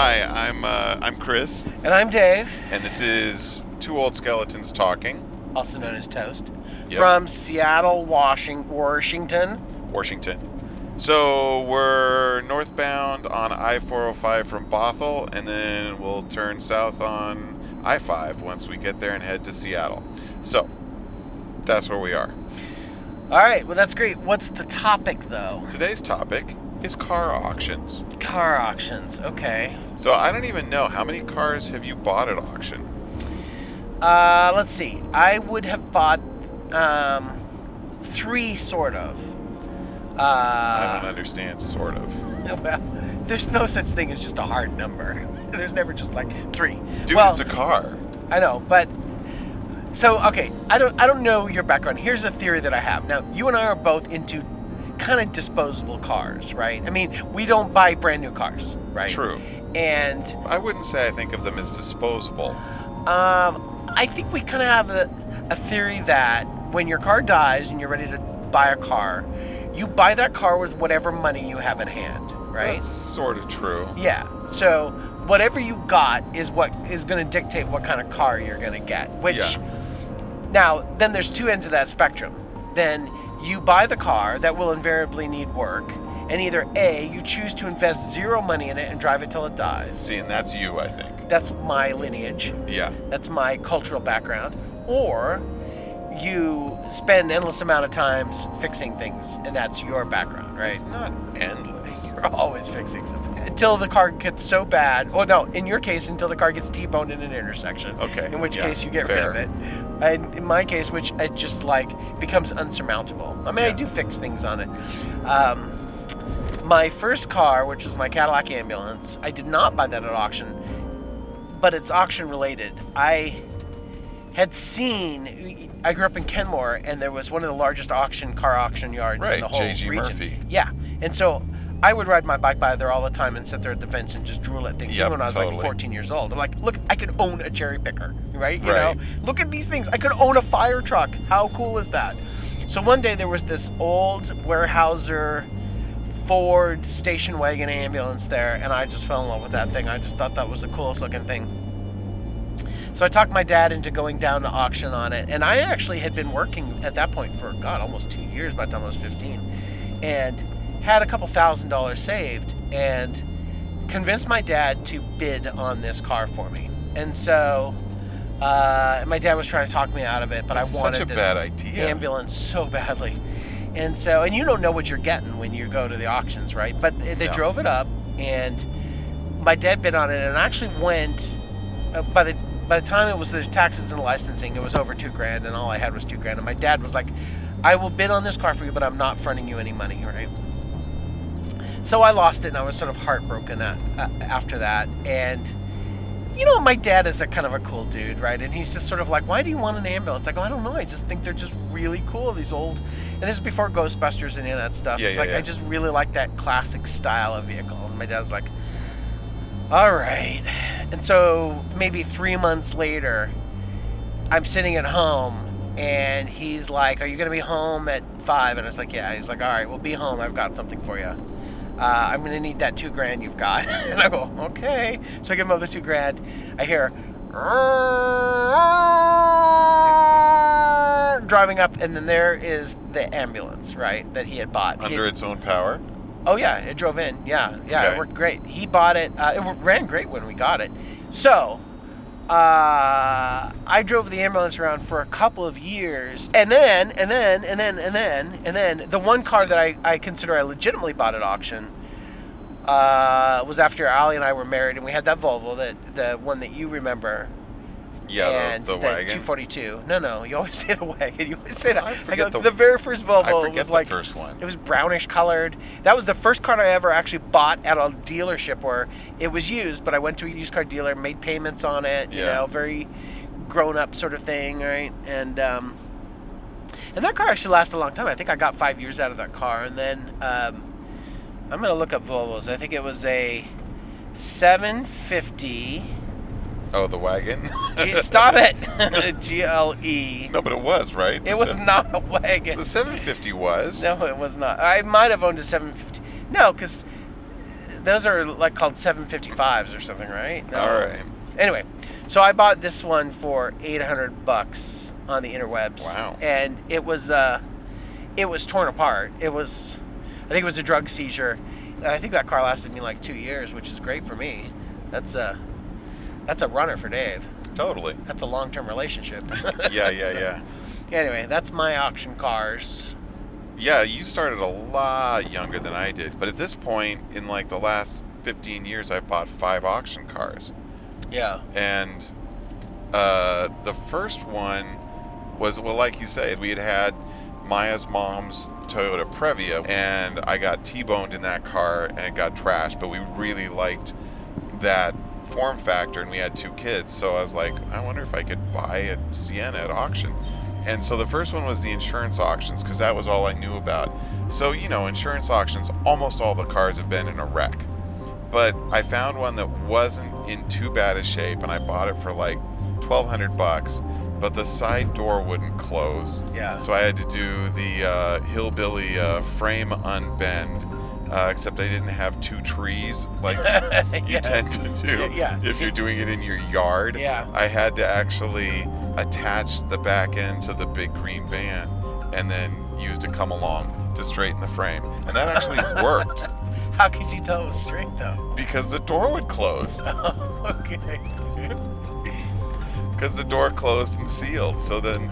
Hi, I'm Chris, And I'm Dave, and this is Two Old Skeletons Talking. also known as Toast, Yep. from Seattle, Washington. So we're northbound on I-405 from Bothell, and then we'll turn south on I-5 once we get there and head to Seattle. So that's where we are. All right, well, that's great. What's the topic, though? Today's topic is car auctions. Car auctions, okay. So I don't even know, how many cars have you bought at auction? Let's see. I would have bought 3, sort of. I don't understand, sort of. Well, there's no such thing as just a hard number. There's never just like 3. Dude, well, it's a car. I know, but so okay. I don't know your background. Here's a theory that I have. Now, you and I are both into kind of disposable cars, right? I mean, we don't buy brand new cars, right? True. And I wouldn't say I think of them as disposable. I think we kind of have a theory that when your car dies and you're ready to buy a car, you buy that car with whatever money you have at hand, right? That's sort of true. Yeah. So whatever you got is what is going to dictate what kind of car you're going to get. Which, now, then there's 2 ends of that spectrum. Then you buy the car that will invariably need work, and either A, you choose to invest 0 money in it and drive it till it dies. See, and that's you, I think. That's my lineage. Yeah. That's my cultural background. Or you spend endless amount of times fixing things, and that's your background, right? It's not endless. You're always fixing something. Until the car gets so bad. Oh, no, in your case, until the car gets T-boned in an intersection. Okay. In which case you get fair. rid of it. And in my case, which it just like becomes unsurmountable. I mean, I do fix things on it. My first car, which was my Cadillac ambulance, I did not buy that at auction, but it's auction related. I had seen, I grew up in Kenmore, and there was one of the largest car auction yards in the whole J.G. region. Murphy. Yeah, and so I would ride my bike by there all the time and sit there at the fence and just drool at things. Yep, Even when I was totally. like 14 years old. I'm like, look, I could own a cherry picker, right? You Right. know, look at these things. I could own a fire truck. How cool is that? So one day there was this old Weyerhaeuser Ford station wagon ambulance there, and I just fell in love with that thing. I just thought that was the coolest looking thing. So I talked my dad into going down to auction on it, and I actually had been working at that point for, almost 2 years by the time I was 15, and had a couple $1,000s saved, and convinced my dad to bid on this car for me. And so my dad was trying to talk me out of it, but That's I wanted such a this bad idea. ambulance so badly. And so, and you don't know what you're getting when you go to the auctions, right? But they drove it up, and my dad bid on it, and I actually went, by the time it was the taxes and licensing, it was over $2,000, and all I had was $2,000. And my dad was like, I will bid on this car for you, but I'm not fronting you any money, right? So I lost it, and I was sort of heartbroken after that. And, you know, my dad is a kind of a cool dude, right? And he's just sort of like, why do you want an ambulance? I go, I don't know. I just think they're just really cool, these old... And this is before Ghostbusters and any of that stuff. It's like, I just really like that classic style of vehicle. And my dad's like, all right. And so maybe 3 months later, I'm sitting at home, and he's like, are you going to be home at 5? And I was like, yeah. He's like, all right, we'll be home. I've got something for you. I'm going to need that $2,000 you've got. And I go, okay. So I give him the $2,000. I hear driving up, and then there is the ambulance, right, that he had bought. Under its own power? Oh, yeah, it drove in. Yeah, Okay. It worked great. He bought it. It ran great when we got it. So, I drove the ambulance around for a couple of years, and then the one car that I consider I legitimately bought at auction was after Allie and I were married, and we had that Volvo, the one that you remember. Yeah, and the wagon. 242. No, you always say the wagon. You always say that. I forget the very first Volvo I forget was the like, first one. It was brownish colored. That was the first car I ever actually bought at a dealership where it was used, but I went to a used car dealer, made payments on it, you know, very grown up sort of thing, right? And that car actually lasted a long time. I think I got 5 years out of that car. And then I'm going to look up Volvos. I think it was a 750. Oh, the wagon? Stop it! GLE. No, but it was, right? It was not a wagon. The 750 was. No, it was not. I might have owned a 750. No, because those are like called 755s or something, right? No. All right. Anyway, so I bought this one for $800 on the interwebs. Wow. And it was torn apart. I think it was a drug seizure. And I think that car lasted me like 2 years, which is great for me. That's a runner for Dave. Totally. That's a long-term relationship. Yeah. Anyway, that's my auction cars. Yeah, you started a lot younger than I did. But at this point, in like the last 15 years, I've bought 5 auction cars. Yeah. And the first one was, well, like you say, we had Maya's mom's Toyota Previa, and I got T-boned in that car, and it got trashed, but we really liked that form factor, and we had 2 kids, so I was like, I wonder if I could buy a Sienna at auction. And so the first one was the insurance auctions, because that was all I knew about. So, insurance auctions, almost all the cars have been in a wreck. But I found one that wasn't in too bad a shape, and I bought it for like $1,200, but the side door wouldn't close. Yeah. So I had to do the hillbilly frame unbend, except I didn't have 2 trees like you tend to do if you're doing it in your yard. Yeah. I had to actually attach the back end to the big green van and then use to come along to straighten the frame. And that actually worked. How could you tell it was straight, though? Because the door would close. Okay. Because the door closed and sealed, so then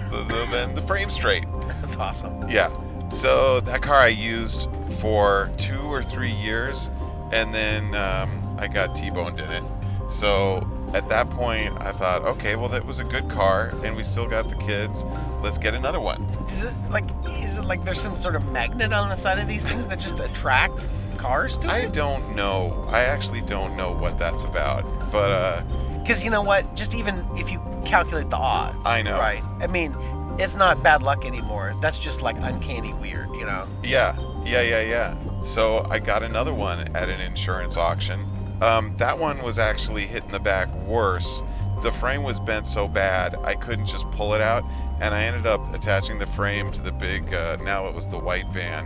the frame's straight. That's awesome. Yeah. So that car I used for 2 or 3 years, and then I got T-boned in it. So at that point, I thought, okay, well, that was a good car, and we still got the kids. Let's get another one. Is it like there's some sort of magnet on the side of these things that just attract cars to it? I don't know. I actually don't know what that's about, but because you know what? Just even if you calculate the odds, I know, right? I mean, it's not bad luck anymore. That's just like uncanny weird, Yeah. So I got another one at an insurance auction. That one was actually hit in the back worse. The frame was bent so bad I couldn't just pull it out, and I ended up attaching the frame to the big, now it was the white van,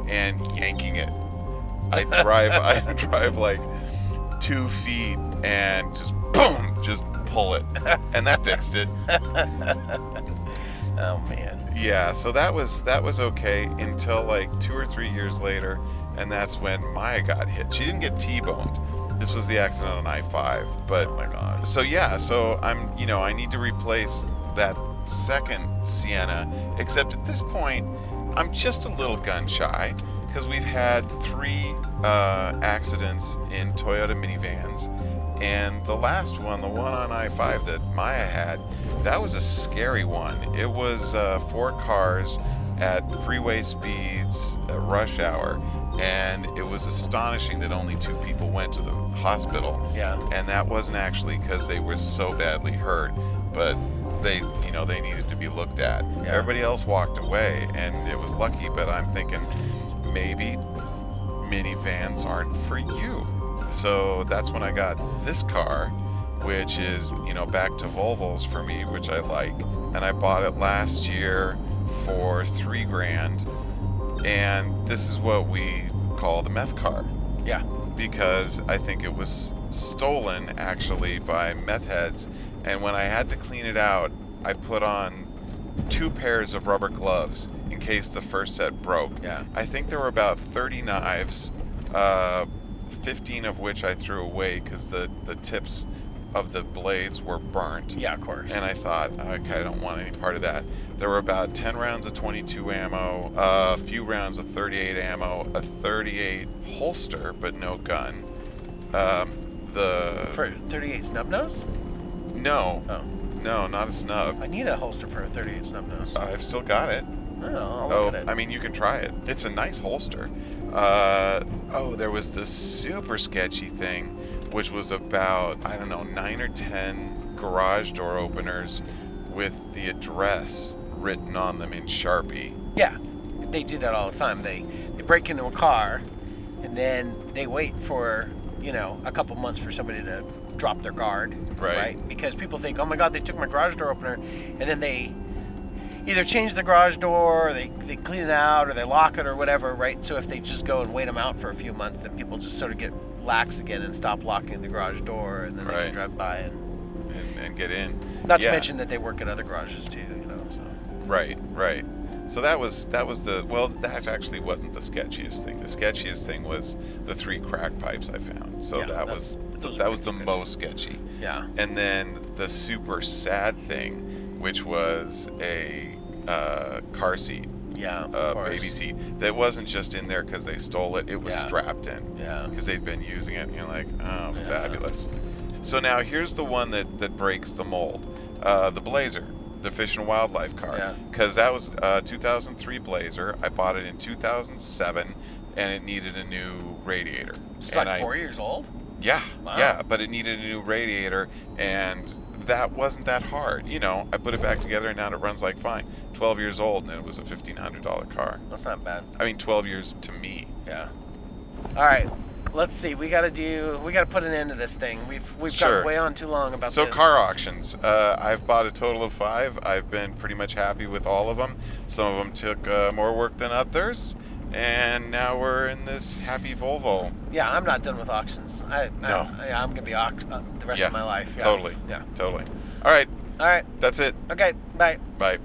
and yanking it. I drive like 2 feet and just boom, just pull it, and that fixed it. Oh man. Yeah, so that was okay until like 2 or 3 years later, and that's when Maya got hit. She didn't get T-boned. This was the accident on I-5, but oh my God. So yeah, so I'm I need to replace that second Sienna, except at this point I'm just a little gun shy because we've had 3 accidents in Toyota minivans. And the last one, the one on I-5 that Maya had, that was a scary one. It was 4 cars at freeway speeds at rush hour, and it was astonishing that only 2 people went to the hospital. Yeah. And that wasn't actually because they were so badly hurt, but they needed to be looked at. Yeah. Everybody else walked away, and it was lucky, but I'm thinking maybe minivans aren't for you. So that's when I got this car, which is, back to Volvos for me, which I like. And I bought it last year for $3,000. And this is what we call the meth car. Yeah. Because I think it was stolen, actually, by meth heads. And when I had to clean it out, I put on 2 pairs of rubber gloves in case the first set broke. Yeah. I think there were about 30 knives, 15 of which I threw away because the tips of the blades were burnt. Yeah, of course. And I thought, okay, I don't want any part of that. There were about 10 rounds of 22 ammo, a few rounds of 38 ammo, a 38 holster, but no gun. For 38 snub nose? No. Oh. No, not a snub. I need a holster for a 38 snub nose. I've still got it. I'll look at it. I mean, you can try it. It's a nice holster. There was this super sketchy thing, which was about, 9 or 10 garage door openers with the address written on them in Sharpie. Yeah, they do that all the time. They break into a car, and then they wait for, a couple months for somebody to drop their guard. Right. Because people think, oh my God, they took my garage door opener, and then they either change the garage door, or they clean it out, or they lock it, or whatever, right? So if they just go and wait them out for a few months, then people just sort of get lax again and stop locking the garage door, and then they can drive by and get in. Not to mention that they work at other garages too, So. Right. So that was that actually wasn't the sketchiest thing. The sketchiest thing was the 3 crack pipes I found. So that was the most sketchy. Yeah. And then the super sad thing, which was a car seat. Yeah. Baby seat that wasn't just in there because they stole it. It was strapped in. Yeah. Because they'd been using it. And you're like, oh, fabulous. So now here's the one that breaks the mold. The Blazer. The Fish and Wildlife car, because that was 2003 Blazer. I bought it in 2007, and it needed a new radiator. It's like 4 years old? Yeah, wow. Yeah, but it needed a new radiator, and that wasn't that hard. I put it back together, and now it runs like fine. 12 years old, and it was a $1,500 car. That's not bad. I mean, 12 years to me. Yeah. All right. Let's see. We got to put an end to this thing. We've gone way on too long about this. So car auctions. I've bought a total of 5. I've been pretty much happy with all of them. Some of them took more work than others, and now we're in this happy Volvo. Yeah, I'm not done with auctions. I'm gonna be the rest of my life. Yeah. Totally. Yeah. Totally. All right. All right. That's it. Okay. Bye. Bye.